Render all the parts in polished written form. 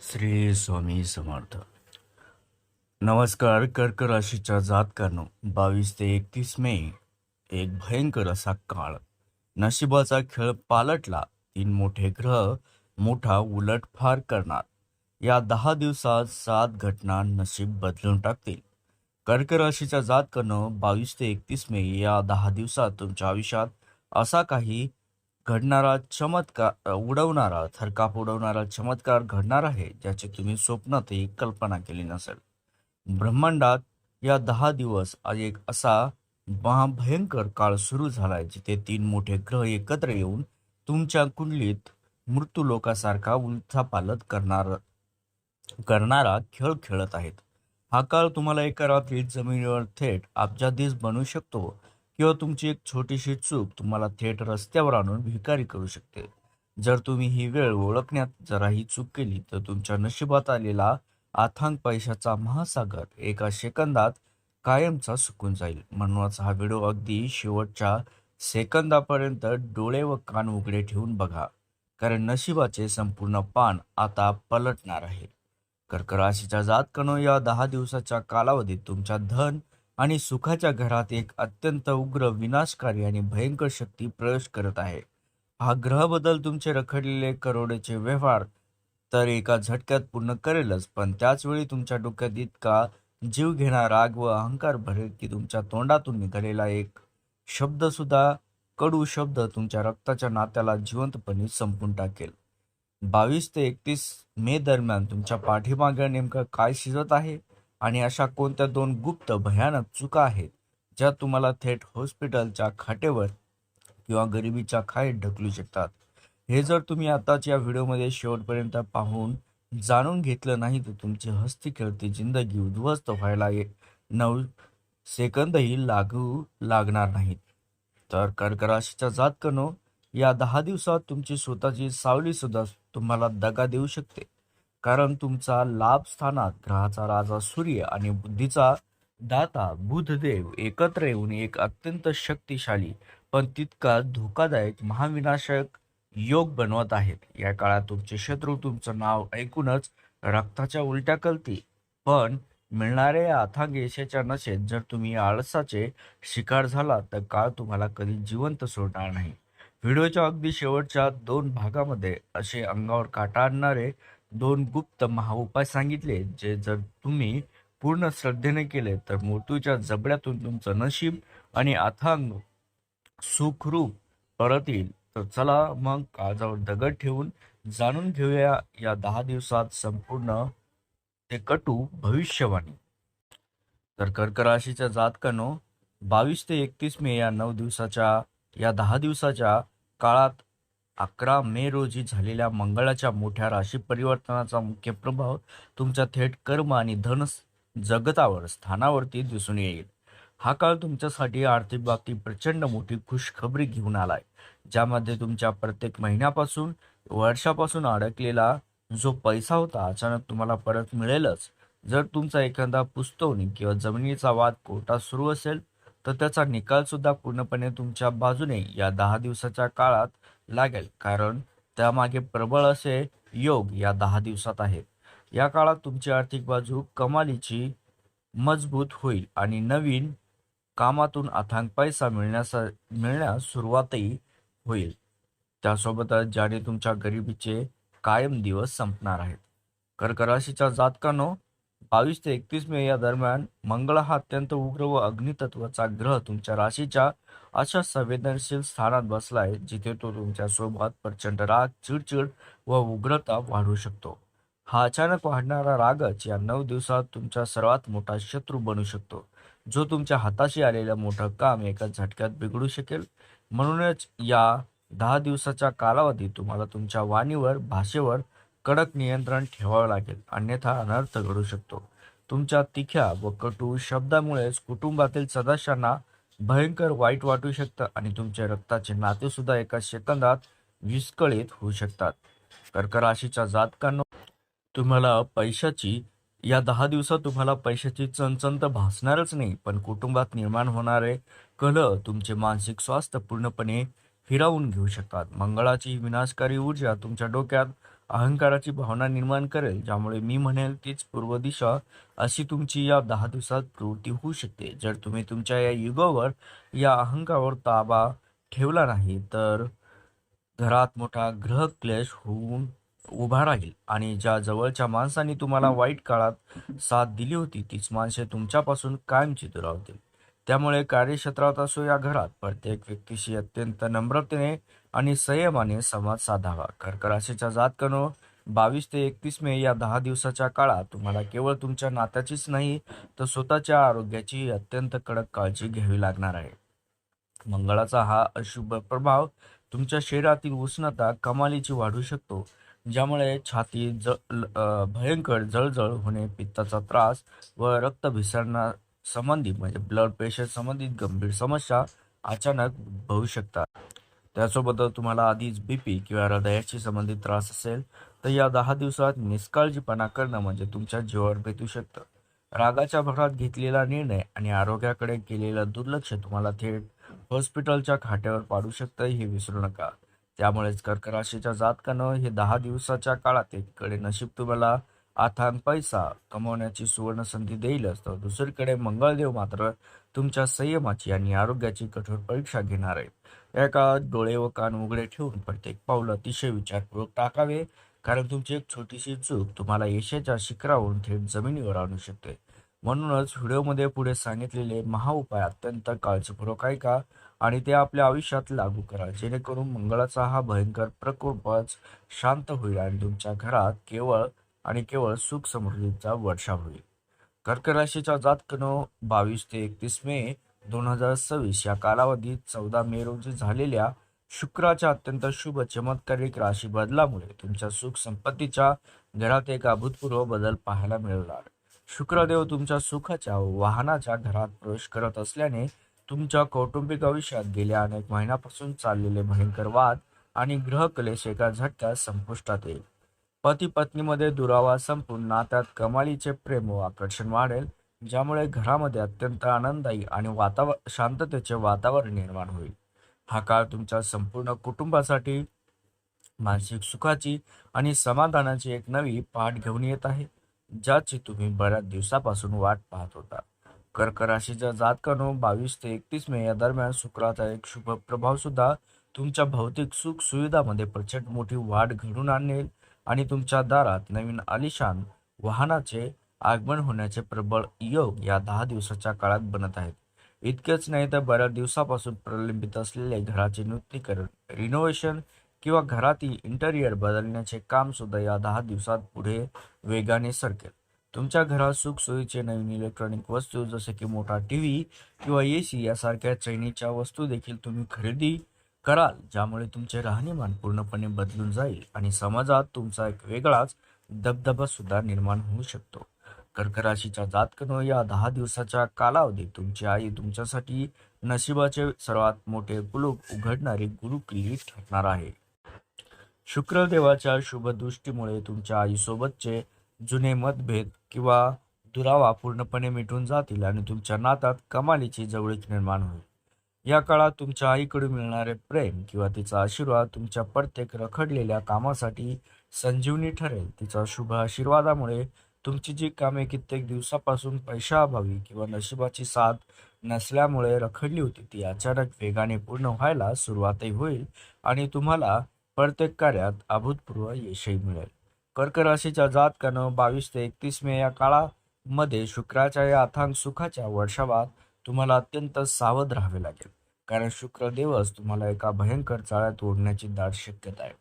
श्री स्वामी समर्थ. नमस्कार. कर्क राशीच्या जातकांनो, 22 ते 31 मे एक भयंकर असा काळ. नशिबाचा खेळ पालटला. 3 मोठे ग्रह मोठा उलटफार करणार. या 10 दिवसात 7 घटना नशीब बदलून टाकतील. कर्क राशीच्या जातकांनो, 22 ते 31 मे या 10 दिवसात तुमच्या आयुष्यात असा काही घडणारा चमत्कार उडवणारा थरकाप उडवणारा चमत्कार घडणार आहे, ज्याची तुम्ही स्वप्नातही कल्पना केली नसेल. ब्रह्मांडात या 10 दिवस एक असा महाभयंकर काळ सुरू झालाय, जिथे 3 मोठे ग्रह एकत्र येऊन तुमच्या कुंडलीत मृत्यूलोकासारखा उलथापालथ करणारा खेळ खेळत आहेत. हा काळ तुम्हाला एका रात्रीत जमिनीवर थेट अब्जाधीश बनवू शकतो, किंवा तुमची एक छोटीशी चूक तुम्हाला थेट रस्त्यावर आणून भिकारी करू शकते. जर तुम्ही ही वेळ ओळखण्यात जराही चूक केली, तर तुमच्या नशिबात आलेला अथांग पैशाचा महासागर एका सेकंदात कायमचा सुकून जाईल. म्हणूनच हा व्हिडिओ अगदी शेवटच्या सेकंदापर्यंत डोळे व कान उघडे ठेवून बघा, कारण नशिबाचे संपूर्ण पान आता पलटणार आहे. कर्क राशीच्या जातकांनो, या 10 दिवसाच्या कालावधीत तुमच्या धन आणि सुखाच्या घरात एक अत्यंत उग्र, विनाशकारी आणि भयंकर शक्ती प्रवेश करत आहे. हा ग्रह बदल तुमचे रखडलेले करोडोचे व्यवहार तर एका झटक्यात पूर्ण करेलच, पण त्याचवेळी तुमच्या डोक्यात इतका जीव घेणारा राग व अहंकार भरेल की तुमच्या तोंडातून निघालेला एक शब्द सुद्धा, कडू शब्द, तुमच्या रक्ताच्या नात्याला जिवंतपणे संपून टाकेल. 22 ते 31 मे दरम्यान तुमच्या पाठीमागे नेमकं काय शिजत आहे, आणि अशा कोणत्या 2 गुप्त भयानक चुका आहेत, ज्या तुम्हाला थेट हॉस्पिटलच्या खाटेवर किंवा गरिबीच्या खाईत ढकलू शकतात. हे जर तुम्ही आताच या व्हिडिओमध्ये शेवटपर्यंत पाहून जाणून घेतलं नाही, तर तुमची हसती खेळती जिंदगी उद्ध्वस्त व्हायला 9 सेकंदही लागणार नाहीत. तर कर्क राशीच्या जातकांनो, या 10 दिवसात तुमची स्वतःची सावली सुद्धा तुम्हाला दगा देऊ शकते, कारण तुमचा लाभ स्थानात ग्रहाचा राजा सूर्य आणि बुद्धीचा दाता बुधदेव एकत्र येऊन एक अत्यंत शक्तिशाली पण तितका धोकादायक महाविनाशक योग बनवत आहेत. या काळात तुमचे शत्रू तुमचं नाव ऐकूनच रक्ताच्या उलट्या कलती, पण मिळणाऱ्या या अथांग यशाच्या नशेत जर तुम्ही आळसाचे शिकार झाला, तर काळ तुम्हाला कधी जिवंत सोडणार नाही. व्हिडिओच्या अगदी शेवटच्या 2 भागामध्ये असे अंगावर काटा आणणारे 2 गुप्त महाउपाय सांगितले, जे जर तुम्ही पूर्ण श्रद्धेने केले, तर मृत्यूच्या जबड्यातून तुमचं नशीब आणि अथांग सुखरूप परत येईल. तर चला मग काळजावर दगड ठेवून जाणून घेऊया या 10 दिवसात संपूर्ण ते कटू भविष्यवाणी. तर कर्क राशीच्या जातकांनो, 22 ते 31 मे या 10 दिवसाच्या काळात 11 मे रोजी झालेल्या मंगळाच्या मोठ्या राशी परिवर्तनाचा मुख्य प्रभाव तुमच्या थेट कर्म आणि धन जगतावर स्थानावरती दिसून येईल. हा काळ तुमच्यासाठी आर्थिक बाबतीत प्रचंड मोठी खुशखबरी घेऊन आलाय, ज्यामध्ये तुमच्या प्रत्येक महिन्यापासून वर्षापासून अडकलेला जो पैसा होता, अचानक तुम्हाला परत मिळेलच. जर तुमचा एखादा पुस्तवणी किंवा जमिनीचा वाद कोर्टात सुरू असेल, तर त्याचा निकाल सुद्धा पूर्णपणे तुमच्या बाजूने या 10 दिवसाच्या काळात लागेल, कारण त्यामागे प्रबळ असे योग या 10 दिवसात आहेत. या काळात तुमची आर्थिक बाजू कमालीची मजबूत होईल आणि नवीन कामातून अथांग पैसा मिळण्यास सुरुवातही होईल. त्यासोबतच ज्याने तुमच्या गरिबीचे कायम दिवस संपणार आहेत. कर्क राशीच्या जातकांनो, 22 ते 31 मे या दरम्यान मंगळ हा अत्यंत उग्र व अग्नितत्वाचा ग्रह तुमच्या राशीच्या अशा संवेदनशील स्थानात बसलाय, जिथे तो तुमच्या सोबत प्रचंड राग, चिडचिड व उग्रता वाढवू शकतो. हा अचानक वाढणारा रागच या 9 दिवसात तुमचा सर्वात मोठा शत्रू बनू शकतो, जो तुमच्या हाताशी आलेलं मोठं काम एका झटक्यात बिघडू शकेल. म्हणूनच या 10 दिवसाच्या कालावधीत तुम्हाला तुमच्या वाणीवर, भाषेवर कडक नियंत्रण ठेवावं लागेल, अन्यथा अनर्थ घडू शकतो. तुमच्या तिख्या व कटू शब्दामुळेच कुटुंबातील सदस्यांना भयंकर वाईट वाटू शकतं आणि तुमचे रक्ताचे नाते सुद्धा एका सेकंदात विस्कळीत होऊ शकतात. कर्क राशीच्या जातकांनो, तुम्हाला पैशाची या 10 दिवसात तुम्हाला पैशाची चणचण तर भासणारच नाही, पण कुटुंबात निर्माण होणारे कलह तुमचे मानसिक स्वास्थ्य पूर्णपणे हिरावून घेऊ शकतात. मंगळाची विनाशकारी ऊर्जा तुमच्या डोक्यात अहंकाराची भावना निर्माण करेल, ज्यामुळे मी म्हणेल तीच पूर्व दिशा अशी तुमची या 10 दिवसात प्रवृत्ती होऊ शकते. जर तुम्ही तुमच्या या युगावर या अहंकारावर ताबा ठेवला नाही तर घरात मोठा ग्रह क्लेश होऊन उभा राहील आणि ज्या जवळच्या माणसांनी तुम्हाला वाईट काळात साथ दिली होती तीच माणसे तुमच्यापासून कायमची दुरावतील. त्यामुळे कार्यक्षेत्रात असो या घरात प्रत्येक व्यक्तीशी अत्यंत नम्रतेने आणि संयमाने संवाद साधावा. कर्क राशीच्या जातकांनो, 22 ते 31 मे या 10 दिवसाच्या काळात तुम्हाला केवळ तुमच्या नात्याचीच नाही तर स्वतःच्या आरोग्याची अत्यंत कडक काळजी घ्यावी लागणार आहे. मंगळाचा हा अशुभ प्रभाव तुमच्या शरीरातील उष्णता कमालीची वाढू शकतो, ज्यामुळे छाती भयंकर जळजळ होणे, पित्ताचा त्रास व रक्तभिसरणा संबंधित म्हणजे ब्लड प्रेशर संबंधित गंभीर समस्या अचानक उद्भवू शकतात. त्यासोबतच तुम्हाला आधीच बीपी किंवा हृदयाशी संबंधित त्रास असेल तर या 10 दिवसात निष्काळजीपणा करणं म्हणजे तुमच्या जीवावर बेतू शकतं. रागाच्या भरात घेतलेला निर्णय आणि आरोग्याकडे केलेलं दुर्लक्ष तुम्हाला थेट हॉस्पिटलच्या खाट्यावर पाडू शकतं, हे विसरू नका. त्यामुळेच कर्क राशीच्या जातकानं हे 10 दिवसाच्या काळात एकीकडे नशीब तुम्हाला अथांग पैसा कमवण्याची सुवर्ण संधी देईलच, तर दुसरीकडे मंगळदेव मात्र तुमच्या संयमाची आणि आरोग्याची कठोर परीक्षा घेणार आहेत. या काळात डोळे व कान उघडे ठेवून प्रत्येक पाऊल अतिशय विचारपूर्वक टाकावे, कारण तुमची एक छोटीशी चूक तुम्हाला यशाच्या शिखरावरून थेट जमिनीवर आणू शकते. म्हणूनच व्हिडिओमध्ये पुढे सांगितलेले महाउपाय अत्यंत काळजीपूर्वक ऐका आणि ते आपल्या आयुष्यात लागू करा, जेणेकरून मंगळाचा हा भयंकर प्रकोपच शांत होईल आणि तुमच्या घरात केवळ आणि केवळ सुख समृद्धीचा वर्षा होईल. कर्क राशीच्या जातकांनो, 22 ते 31 मे 2026 या कालावधीत 14 मे रोजी झालेल्या शुक्राच्या अत्यंत शुभ चमत्कारिक राशी बदलामुळे तुमच्या सुख संपत्तीच्या घरात एक अभूतपूर्व बदल पाहायला मिळणार. शुक्रदेव तुमच्या सुखाच्या वाहनाच्या घरात प्रवेश करत असल्याने तुमच्या कौटुंबिक आयुष्यात गेल्या अनेक महिन्यापासून चाललेले भयंकर वाद आणि ग्रह क्लेश एका झटक्यात संपुष्टात येईल. पती पत्नीमध्ये दुरावा संपून नात्यात कमालीचे प्रेम व आकर्षण वाढेल, ज्यामुळे घरामध्ये अत्यंत आनंददायी आणि शांततेचे वातावरण निर्माण होईल. हा काळ तुमच्या संपूर्ण कुटुंबासाठी मानसिक सुखाची आणि समाधानाची एक नवी पाठ घेऊन येत आहे, ज्याची तुम्ही बऱ्याच दिवसापासून वाट पाहत होता. कर्क राशीच्या जातकांनो, 22 ते 31 मे या दरम्यान शुक्राचा एक शुभ प्रभाव सुद्धा तुमच्या भौतिक सुख सुविधामध्ये प्रचंड मोठी वाढ घडून आणेल आणि तुमच्या दारात नवीन आलिशान वाहनाचे आगमन होण्याचे प्रबळ योग या 10 दिवसाच्या काळात बनत आहेत. इतकेच नाही तर बऱ्याच दिवसापासून प्रलंबित असलेले घराचे नूतनीकरण, रिनोव्हेशन किंवा घरातील इंटेरियर बदलण्याचे काम सुद्धा या 10 दिवसात पुढे वेगाने सरकेल. तुमच्या घरात सुखसोयीचे नवीन इलेक्ट्रॉनिक वस्तू जसे की मोठा टीव्ही किंवा एसी यासारख्या चैनीच्या वस्तू देखील तुम्ही खरेदी कराल, ज्यामुळे तुमचे राहणीमान पूर्णपणे बदलून जाईल आणि समाजात तुमचा एक वेगळाच दबदबा सुद्धा निर्माण होऊ शकतो. कर्क राशीच्या जातकांनो, या 10 दिवसाच्या कालावधीत तुमची आई तुमच्यासाठी नशिबाचे सर्वात मोठे कुलूप उघडणारी गुरुकिल्ली ठरणार आहे. शुक्रदेवाच्या शुभदृष्टीमुळे तुमच्या आईसोबतचे जुने मतभेद किंवा दुरावा पूर्णपणे मिटून जातील आणि तुमच्या नातात कमालीची जवळीक निर्माण होईल. या काळात तुमच्या आईकडून मिळणारे प्रेम किंवा तिचा आशीर्वाद तुमच्या प्रत्येक रखडलेल्या कामासाठी संजीवनी ठरेल. तिचा शुभ आशीर्वादामुळे तुमची जी कामे कित्येक दिवसापासून पैशाअभावी किंवा नशिबाची साथ नसल्यामुळे रखडली होती ती अचानक वेगाने पूर्ण व्हायला सुरुवातही होईल आणि तुम्हाला प्रत्येक कार्यात अभूतपूर्व यशही मिळेल. कर्क राशीच्या जातकानं, 22 ते 31 मे या काळामध्ये शुक्राच्या या अथांग सुखाच्या वर्षावात तुम्हाला अत्यंत सावध राहावे लागेल, कारण शुक्र देवच तुम्हाला एका भयंकर जाळ्यात ओढण्याची दाट शक्यता आहे.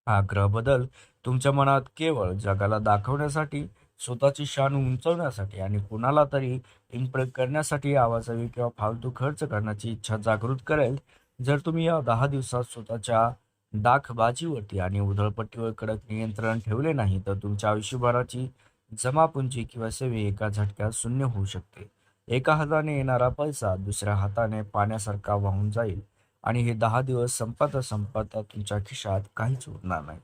हा ग्रह बदल तुमच्या मनात केवळ जगाला दाखवण्यासाठी, स्वतःची शान उंचवण्यासाठी आणि कुणाला तरी इम्प्रेस करण्यासाठी आवाजावी किंवा फालतू खर्च करण्याची इच्छा जागृत करेल. जर तुम्ही या 10 दिवसात स्वतःच्या दाखबाजीवरती आणि उधळपट्टीवर कडक नियंत्रण ठेवले नाही तर तुमच्या आयुष्यभराची जमापुंजी किंवा सेवे एका झटक्यात शून्य होऊ शकते. एका हाताने येणारा पैसा दुसऱ्या हाताने पाण्यासारखा वाहून जाईल आणि हे 10 दिवस संपता संपता तुमच्या खिशात काहीच उरणार नाही.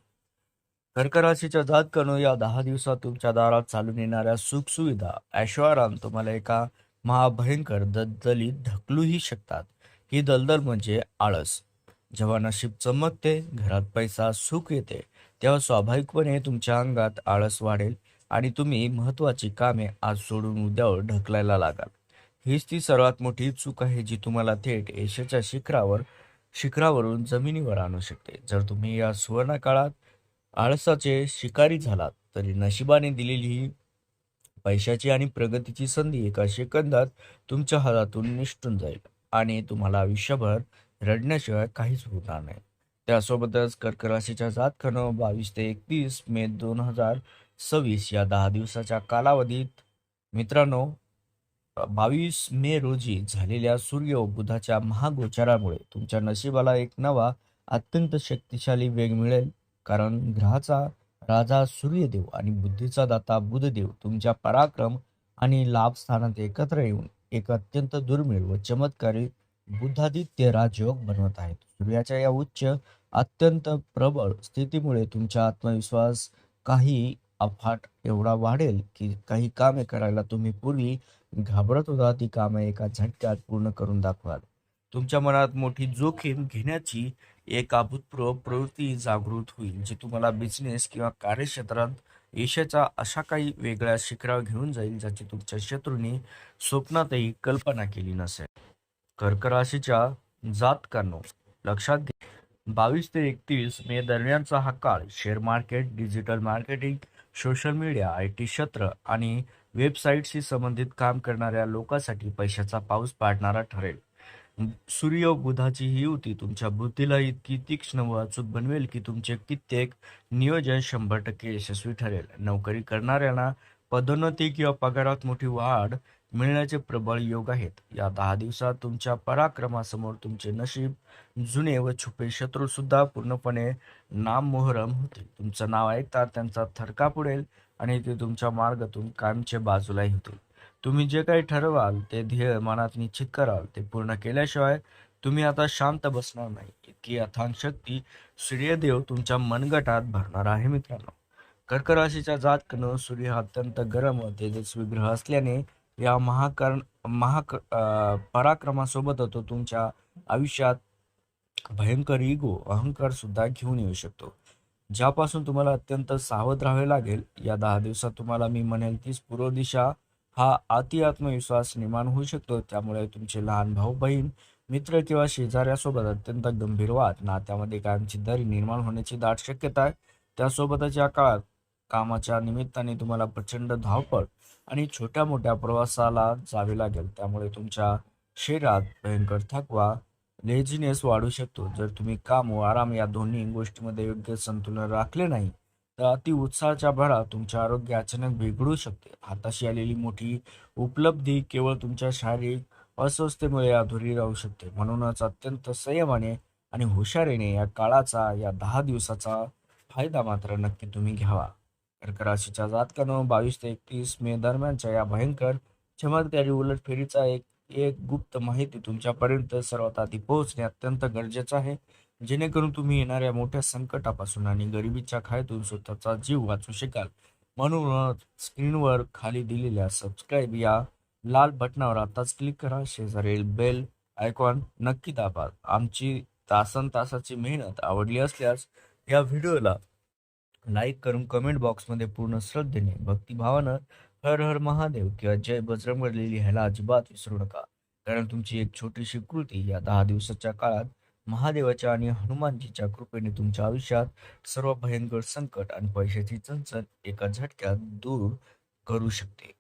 कर्क राशीच्या जातकानो, या 10 दिवसात तुमच्या दारात चालून येणाऱ्या सुखसुविधा, ऐशोआराम तुम्हाला एका महाभयंकर दलदलीत ढकलूही शकतात. ही दलदल म्हणजे आळस. जेव्हा नशीब चमकते, घरात पैसा, सुख येते, तेव्हा स्वाभाविकपणे तुमच्या अंगात आळस वाढेल आणि तुम्ही महत्त्वाची कामे आज सोडून उद्यावर ढकलायला लागाल. हीच ती सर्वात मोठी चूक आहे जी तुम्हाला थेट यशाच्या शिखरावरून जमिनीवर आणू शकते. जर तुम्ही या सुवर्ण काळात आळसाचे शिकारी झालात, तरी नशिबाने दिलेली ही पैशाची आणि प्रगतीची संधी एका सेकंदात तुमच्या हातातून निसटून जाईल आणि तुम्हाला आयुष्यभर रडण्याशिवाय काहीच होणार नाही. त्यासोबतच कर्क राशीच्या जातकानं 22 मे 2026 या 10 दिवसाच्या कालावधीत मित्रांनो, 22 मे रोजी झालेल्या सूर्य व बुधाच्या महागोचरामुळे तुमच्या नशिबाला एक नवा अत्यंत शक्तिशाली वेग मिळेल. कारण ग्रहाचा राजा सूर्यदेव आणि बुद्धीचा दाता बुधदेव तुमच्या पराक्रम आणि लाभ स्थानात एकत्र येऊन एक अत्यंत दुर्मिळ व चमत्कारी बुधादित्य राजयोग बनवत आहेत. सूर्याच्या या उच्च अत्यंत प्रबळ स्थितीमुळे तुमचा आत्मविश्वास काही अफाट एवढा वाढेल की काही कामे करायला तुम्ही पूर्वी घाबरत होता ती कामे एका झटक्यात पूर्ण करून दाखवाल. तुमच्या मनात मोठी जोखीम घेण्याची एक अभूतपूर्व प्रवृत्ती जागृत होईल, जी तुम्हाला बिझनेस किंवा कार्यक्षेत्रात यशाच्या अशा काही वेगळ्या शिखरावर घेऊन जाईल, ज्याची तुमच्या शत्रूंनी स्वप्नातही कल्पना केली नसेल. कर्क राशीच्या जातकांनो, लक्षात घ्या, 22 ते 31 मे दरम्यानचा हा काळ share market, digital marketing, social media, IT क्षेत्र आणि वेबसाईटशी संबंधित काम करणाऱ्या लोकांसाठी पैशाचा पाऊस पाडणारा ठरेल. सूर्य व बुधाची ही युती तुमच्या बुद्धीला इतकी तीक्ष्ण व अचूक बनवेल की तुमचे कित्येक नियोजन 100% यशस्वी ठरेल. नोकरी करणाऱ्यांना पदोन्नती किंवा पगारात मोठी वाढ मिळण्याचे प्रबळ योग आहेत. या 10 दिवसात तुमच्या पराक्रमासमोर तुमचे नशीब, जुने व छुपे शत्रू सुद्धा पूर्णपणे नामोहरम होतील. तुमचं नाव ऐकता त्यांचा थरकाप उडेल आणि ते तुमच्या मार्गातून कायमचे बाजूलाही होतील. तुम्ही जे काही ठरवाल ते ध्येय मनात निश्चित कराल ते पूर्ण केल्याशिवाय तुम्ही आता शांत बसणार नाही. इतकी अथांग शक्ती सूर्यदेव तुमच्या मनगटात भरणार आहे मित्रांनो. कर्क राशीच्या जातकनं सूर्य हा अत्यंत गरम व तेजस्वी ग्रह असल्याने या पराक्रमासोबत तो तुमच्या आयुष्यात भयंकर इगो, अहंकार सुद्धा घेऊन येऊ शकतो, ज्यापासून तुम्हाला अत्यंत सावध राहावे लागेल. या 10 दिवसात तुम्हाला मी म्हणेल तीच पूर्व दिशा हा अति आत्मविश्वास निर्माण होऊ शकतो. त्यामुळे तुमचे लहान भाऊ बहीण, मित्र किंवा शेजाऱ्यासोबत अत्यंत गंभीर वाद, नात्यामध्ये कायमची दरी निर्माण होण्याची दाट शक्यता आहे. त्यासोबतच या काळात कामाच्या निमित्ताने तुम्हाला प्रचंड धावपळ आणि छोट्या मोठ्या प्रवासाला जावे लागेल. त्यामुळे तुमच्या शरीरात भयंकर थकवा, लेझीनेस वाढू शकतो. जर तुम्ही काम व आराम या दोन्ही गोष्टींमध्ये योग्य संतुलन राखले नाही, तर अति उत्साहाच्या भरात तुमचे आरोग्य अचानक बिघडू शकते. हाताशी आलेली मोठी उपलब्धी केवळ तुमच्या शारीरिक अस्वस्थतेमुळे अधुरी राहू शकते. म्हणूनच अत्यंत संयमाने आणि हुशारीने या 10 दिवसाचा फायदा मात्र नक्की तुम्ही घ्यावा. कर्क राशीच्या जातकानं 22 ते 31 मे दरम्यानच्या या भयंकर चमत्कारी उलटफेरीचा एक एक गुप्त माहिती तुमच्यापर्यंत सर्वात आधी पोहोचणे अत्यंत गरजेचं आहे, जेणेकरून तुम्ही येणाऱ्या मोठ्या संकटापासून आणि गरिबीच्या खाईतून स्वतःचा जीव वाचवू शकाल. म्हणूनच स्क्रीनवर खाली दिलेल्या सबस्क्राईब या लाल बटनावर आताच क्लिक करा. शेजारील बेल आयकॉन नक्की दाबा. आमची तासन तासाची मेहनत आवडली असल्यास या व्हिडिओला लाईक करून कमेंट बॉक्समध्ये पूर्ण श्रद्धेने, भक्तिभावानं हर हर महादेव किंवा जय बजरंगबली लिहायला अजिबात विसरू नका. कारण तुमची एक छोटीशी कृती या 10 दिवसाच्या काळात महादेवाच्या आणि हनुमानजीच्या कृपेने तुमच्या आयुष्यात सर्व भयंकर संकट आणि पैशाची चणचण एका झटक्यात दूर करू शकते.